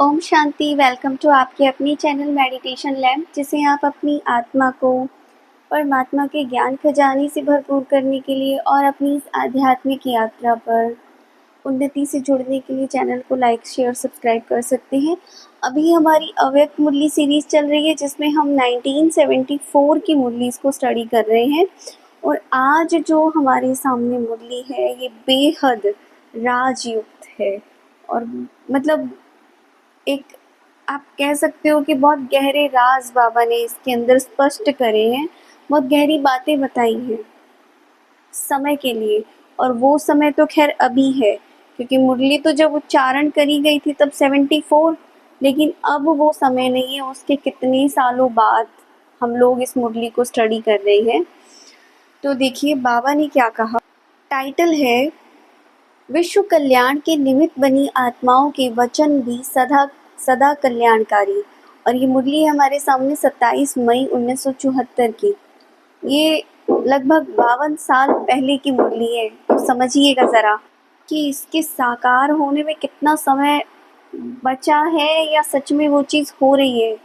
Om Shanti. Welcome to आपके अपनी channel meditation lab, जिसे आप अपनी आत्मा को परमात्मा के ज्ञान खजाने से भरपूर करने के लिए और अपनी इस आध्यात्मिक यात्रा पर उन्नति से जुड़ने के लिए चैनल को लाइक शेयर सब्सक्राइब कर सकते हैं। अभी हमारी अव्यक्त मुरली सीरीज़ चल रही है, जिसमें हम 1974 की मुरलीज़ को स्टडी कर रहे हैं। और आज जो हमारे सामने मुरली है, ये बेहद राजयुक्त है और मतलब एक आप कह सकते हो कि बहुत गहरे राज बाबा ने इसके अंदर स्पष्ट करे हैं, बहुत गहरी बातें बताई हैं समय के लिए। और वो समय तो खैर अभी है, क्योंकि मुरली तो जब उच्चारण करी गई थी तब 74, लेकिन अब वो समय नहीं है। उसके कितने सालों बाद हम लोग इस मुरली को स्टडी कर रहे हैं। तो देखिए बाबा ने क्या कहा। टाइटल है विश्व कल्याण के निमित्त बनी आत्माओं के वचन भी सदा सदा कल्याणकारी। और ये मुरली है हमारे सामने 27 मई 1974 की। ये लगभग 52 साल पहले की मुरली है। तो समझिएगा ज़रा कि इसके साकार होने में कितना समय बचा है या सच में वो चीज़ हो रही है,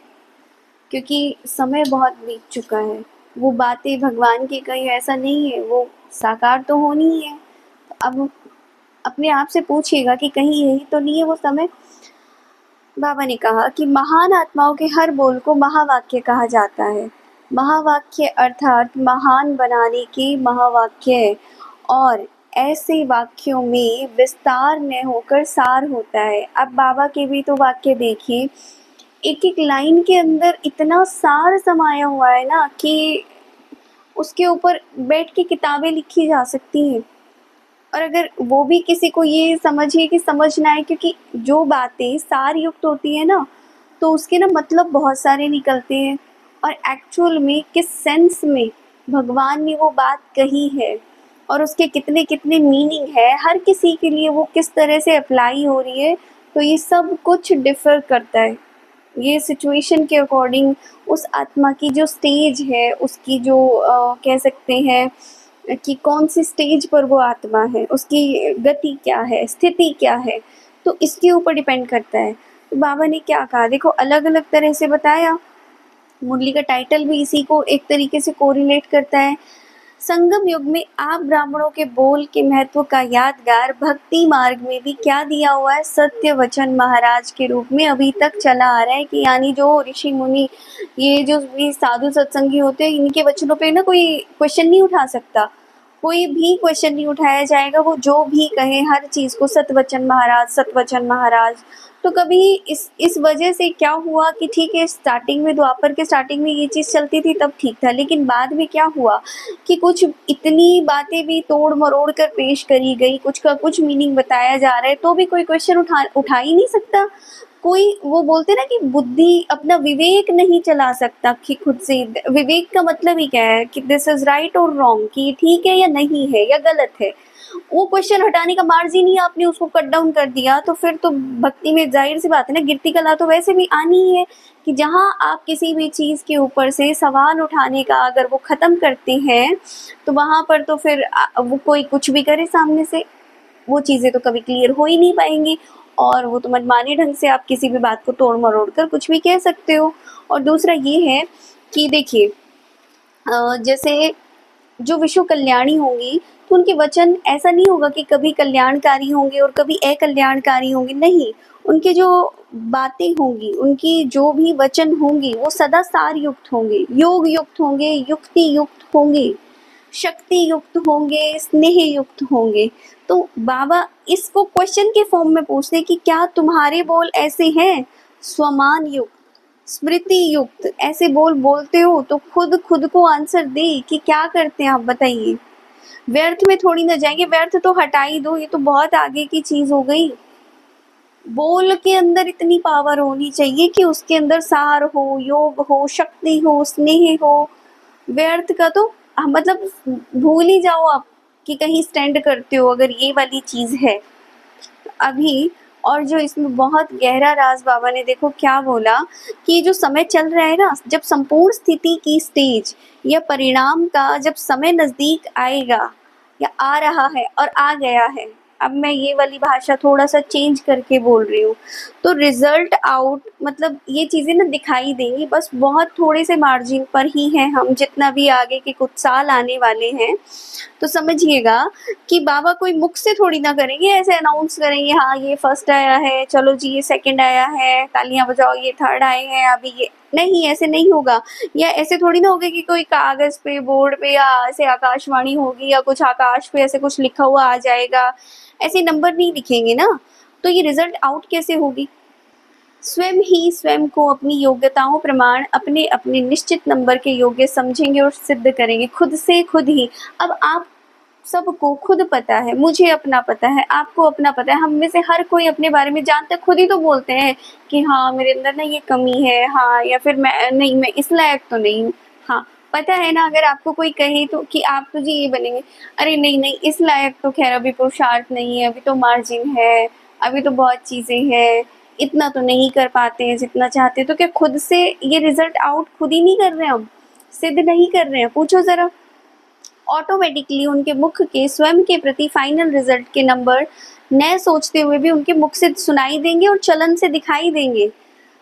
क्योंकि समय बहुत बीत चुका है। वो बातें भगवान की कही ऐसा नहीं है, वो साकार तो होनी ही है। अब अपने आप से पूछिएगा कि कहीं यही तो नहीं है वो समय। बाबा ने कहा कि महान आत्माओं के हर बोल को महावाक्य कहा जाता है। महावाक्य अर्थात महान बनाने के महावाक्य, और ऐसे वाक्यों में विस्तार न होकर सार होता है। अब बाबा के भी तो वाक्य देखिए, एक एक लाइन के अंदर इतना सार समाया हुआ है ना कि उसके ऊपर बैठ के किताबें लिखी जा सकती हैं। और अगर वो भी किसी को ये समझिए कि समझना है, क्योंकि जो बातें सार युक्त होती है ना, तो उसके ना मतलब बहुत सारे निकलते हैं और एक्चुअल में किस सेंस में भगवान ने वो बात कही है और उसके कितने कितने मीनिंग है, हर किसी के लिए वो किस तरह से अप्लाई हो रही है, तो ये सब कुछ डिफ़र करता है। ये सिचुएशन के अकॉर्डिंग उस आत्मा की जो स्टेज है, उसकी जो कह सकते हैं कि कौन सी स्टेज पर वो आत्मा है, उसकी गति क्या है, स्थिति क्या है, तो इसके ऊपर डिपेंड करता है। तो बाबा ने क्या कहा देखो, अलग अलग तरह से बताया। मुरली का टाइटल भी इसी को एक तरीके से कोरिलेट करता है। संगम युग में आप ब्राह्मणों के बोल के महत्व का यादगार भक्ति मार्ग में भी क्या दिया हुआ है, सत्य वचन महाराज के रूप में अभी तक चला आ रहा है। कि यानी जो ऋषि मुनि, ये जो भी साधु सत्संगी होते हैं, इनके वचनों पे ना कोई क्वेश्चन नहीं उठा सकता, कोई भी क्वेश्चन नहीं उठाया जाएगा। वो जो भी कहे हर चीज़ को सतवचन महाराज, सतवचन महाराज। तो कभी इस वजह से क्या हुआ कि ठीक है, स्टार्टिंग में द्वापर के स्टार्टिंग में ये चीज़ चलती थी तब ठीक था, लेकिन बाद में क्या हुआ कि कुछ इतनी बातें भी तोड़ मरोड़ कर पेश करी गई, कुछ का कुछ मीनिंग बताया जा रहा है, तो भी कोई क्वेश्चन उठा ही नहीं सकता कोई। वो बोलते ना कि बुद्धि अपना विवेक नहीं चला सकता कि खुद से। विवेक का मतलब ही क्या है कि दिस इज राइट और रॉन्ग, कि ये ठीक है या नहीं है या गलत है। वो क्वेश्चन हटाने का मार्जिन ही आपने उसको कट डाउन कर दिया, तो फिर तो भक्ति में जाहिर सी बात है ना, गिरती कला तो वैसे भी आनी ही है। कि जहाँ आप किसी भी चीज़ के ऊपर से सवाल उठाने का अगर वो ख़त्म करते हैं, तो वहाँ पर तो फिर वो कोई कुछ भी करे सामने से, वो चीज़ें तो कभी क्लियर हो ही नहीं पाएंगी। और वो तो मनमाने ढंग से आप किसी भी बात को तोड़ मरोड़ कर कुछ भी कह सकते हो। और दूसरा ये है कि देखिए, जैसे जो विश्व कल्याणी होंगी, तो उनके वचन ऐसा नहीं होगा कि कभी कल्याणकारी होंगे और कभी अकल्याणकारी होंगे, नहीं। उनके जो बातें होंगी, उनकी जो भी वचन होंगी, वो सदा सार युक्त होंगे, योग युक्त होंगे, युक्ति युक्त होंगे, शक्ति युक्त होंगे, स्नेह युक्त होंगे। तो बाबा इसको क्वेश्चन के फॉर्म में पूछते हैं कि क्या तुम्हारे बोल ऐसे हैं, स्वमान युक्त, स्मृति युक्त, ऐसे बोल बोलते हो? तो खुद खुद को आंसर दे कि क्या करते हैं आप, बताइए। व्यर्थ में थोड़ी ना जाएंगे, व्यर्थ तो हटा ही दो, ये तो बहुत आगे की चीज हो गई। बोल के अंदर इतनी पावर होनी चाहिए कि उसके अंदर सार हो, योग हो, शक्ति हो, स्नेह हो। व्यर्थ का तो मतलब भूल ही जाओ आप कि कहीं स्टैंड करते हो, अगर ये वाली चीज है अभी। और जो इसमें बहुत गहरा राज बाबा ने देखो क्या बोला कि जो समय चल रहा है ना, जब संपूर्ण स्थिति की स्टेज या परिणाम का जब समय नजदीक आएगा या आ रहा है और आ गया है, अब मैं ये वाली भाषा थोड़ा-सा चेंज करके बोल रही हूँ। तो रिज़ल्ट आउट मतलब ये चीज़ें ना दिखाई देंगी, बस बहुत थोड़े से मार्जिन पर ही हैं हम, जितना भी आगे के कुछ साल आने वाले हैं। तो समझिएगा कि बाबा कोई मुख से थोड़ी ना करेंगे, ऐसे अनाउंस करेंगे, हाँ ये फर्स्ट आया है, चलो जी ये सेकंड आया है, तालियां बजाओ, ये थर्ड आए हैं, अभी ये नहीं, ऐसे नहीं होगा। या ऐसे थोड़ी ना होगा कि कोई कागज पे, बोर्ड पे, या ऐसे आकाशवाणी होगी या कुछ आकाश पे ऐसे कुछ लिखा हुआ आ जाएगा, ऐसे नंबर नहीं दिखेंगे ना। तो ये रिजल्ट आउट कैसे होगी? स्वयं ही स्वयं को अपनी योग्यताओं प्रमाण अपने अपने निश्चित नंबर के योग्य समझेंगे और सिद्ध करेंगे, खुद से खुद ही। अब आप सबको खुद पता है, मुझे अपना पता है, आपको अपना पता है, हम में से हर कोई अपने बारे में जानता है, खुद ही तो बोलते हैं कि हाँ मेरे अंदर ना ये कमी है, हाँ, या फिर मैं इस लायक तो नहीं हूँ। हाँ, पता है ना, अगर आपको कोई कहे तो कि आप तो जी ये बनेंगे, अरे नहीं नहीं इस लायक तो खैर अभी पुरुषार्थ नहीं है, अभी तो मार्जिन है, अभी तो बहुत चीज़ें हैं, इतना तो नहीं कर पाते हैं जितना चाहते हैं। तो क्या खुद से ये रिजल्ट आउट खुद ही नहीं कर रहे हैं, हम सिद्ध नहीं कर रहे हैं? पूछो ज़रा। ऑटोमेटिकली उनके मुख के स्वयं के प्रति फाइनल रिजल्ट के नंबर न सोचते हुए भी उनके मुख से सुनाई देंगे और चलन से दिखाई देंगे।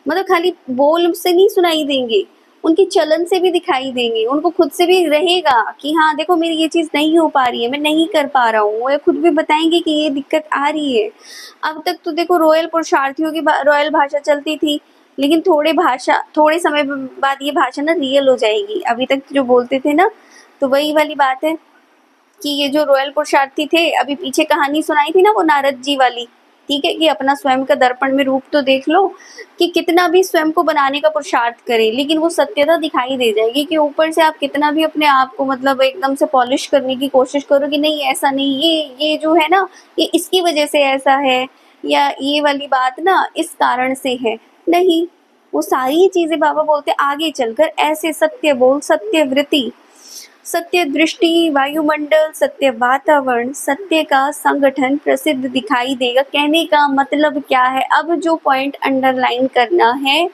मतलब खाली बोल से नहीं सुनाई देंगे, उनके चलन से भी दिखाई देंगे, उनको खुद से भी रहेगा कि हाँ देखो मेरी ये चीज़ नहीं हो पा रही है, मैं नहीं कर पा रहा हूँ, वो खुद भी बताएंगे कि ये दिक्कत आ रही है। अब तक तो देखो रॉयल पुरुषार्थियों की रॉयल भाषा चलती थी, लेकिन थोड़े समय बाद ये भाषा ना रियल हो जाएगी। अभी तक जो बोलते थे ना, तो वही वाली बात है कि ये जो रॉयल पुरुषार्थी थे, अभी पीछे कहानी सुनाई थी ना वो नारद जी वाली, ठीक है, कि अपना स्वयं का दर्पण में रूप तो देख लो, कि कितना भी स्वयं को बनाने का पुरुषार्थ करे, लेकिन वो सत्यता दिखाई दे जाएगी कि ऊपर से आप कितना भी अपने आप को मतलब एकदम से पॉलिश करने की कोशिश करो कि नहीं ऐसा नहीं, ये जो है ना ये इसकी वजह से ऐसा है, या ये वाली बात ना इस कारण से है, नहीं, वो सारी चीजें बाबा बोलते आगे चलकर ऐसे सत्य बोल, सत्य वृत्ति, सत्य दृष्टि, वायुमंडल, सत्य वातावरण, सत्य का संगठन प्रसिद्ध दिखाई देगा। कहने का मतलब क्या है? अब जो पॉइंट अंडरलाइन करना है,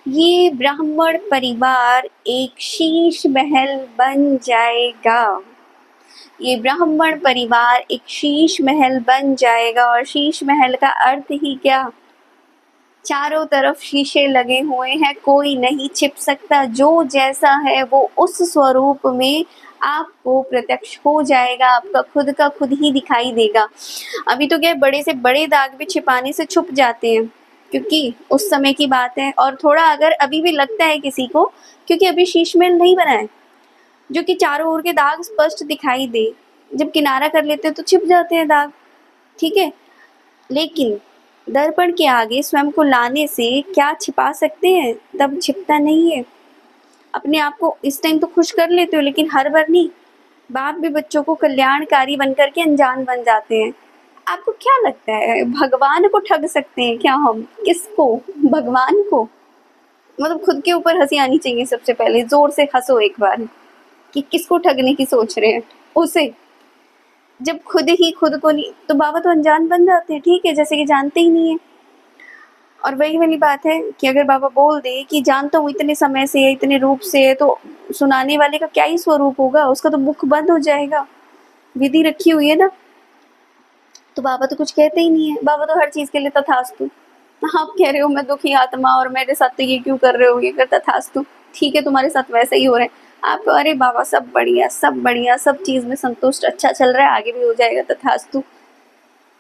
ये ब्राह्मण परिवार एक शीश महल बन जाएगा। ये ब्राह्मण परिवार एक शीश महल बन जाएगा। और शीश महल का अर्थ ही क्या? चारों तरफ शीशे लगे हुए हैं, कोई नहीं छिप सकता, जो जैसा है वो उस स्वरूप में आपको प्रत्यक्ष हो जाएगा, आपका खुद का खुद ही दिखाई देगा। अभी तो क्या बड़े से बड़े दाग भी छिपाने से छुप जाते हैं, क्योंकि उस समय की बात है। और थोड़ा अगर अभी भी लगता है किसी को, क्योंकि अभी शीश महल नहीं बना है जो कि चारों ओर के दाग स्पष्ट दिखाई दे, जब किनारा कर लेते हैं तो छिप जाते हैं दाग, ठीक है। लेकिन दर्पण के आगे स्वयं को लाने से क्या छिपा सकते हैं? तब छिपता नहीं है। अपने आप को इस टाइम तो खुश कर लेते हो, लेकिन हर बार नहीं। बाप भी बच्चों को कल्याणकारी बन करके अनजान बन जाते हैं। आपको क्या लगता है भगवान को ठग सकते हैं क्या हम? किसको? भगवान को? मतलब खुद के ऊपर हंसी आनी चाहिए सबसे पहले, जोर से हंसो एक बार कि किसको ठगने की सोच रहे हैं, उसे। जब खुद ही खुद को नहीं, तो बाबा तो अनजान बन जाते हैं, ठीक है, जैसे कि जानते ही नहीं है। और वही वाली बात है कि अगर बाबा बोल दे कि जानता हूँ इतने समय से, इतने रूप से, तो सुनाने वाले का क्या ही स्वरूप होगा, उसका तो मुख बंद हो जाएगा। विधि रखी हुई है ना, तो बाबा तो कुछ कहते ही नहीं है। बाबा तो हर चीज के लिए तथास्तु। आप कह रहे हो मैं दुखी आत्मा और मेरे साथ तो ये क्यों कर रहे हो, ये कर, तथास्तु, ठीक है तुम्हारे साथ वैसा ही हो रहा है। आप अरे बाबा सब बढ़िया, सब बढ़िया, सब चीज में संतुष्ट, अच्छा चल रहा है, आगे भी हो जाएगा, तथास्तु।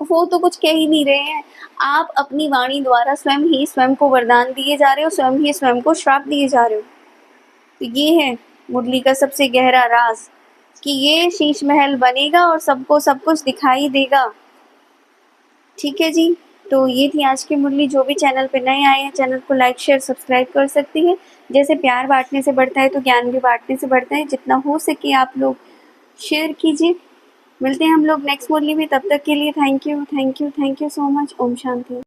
वो तो कुछ कह ही नहीं रहे हैं। आप अपनी वाणी द्वारा स्वयं ही स्वयं को वरदान दिए जा रहे हो, स्वयं ही स्वयं को श्राप दिए जा रहे हो। तो ये है मुरली का सबसे गहरा राज कि ये शीश महल बनेगा और सबको सब कुछ दिखाई देगा। ठीक है जी, तो ये थी आज की मुरली। जो भी चैनल पे नए आए हैं, चैनल को लाइक शेयर सब्सक्राइब कर सकती हैं। जैसे प्यार बांटने से बढ़ता है तो ज्ञान भी बांटने से बढ़ता है। जितना हो सके आप लोग शेयर कीजिए। मिलते हैं हम लोग नेक्स्ट मुरली में, तब तक के लिए thank you so much. Om Shanti.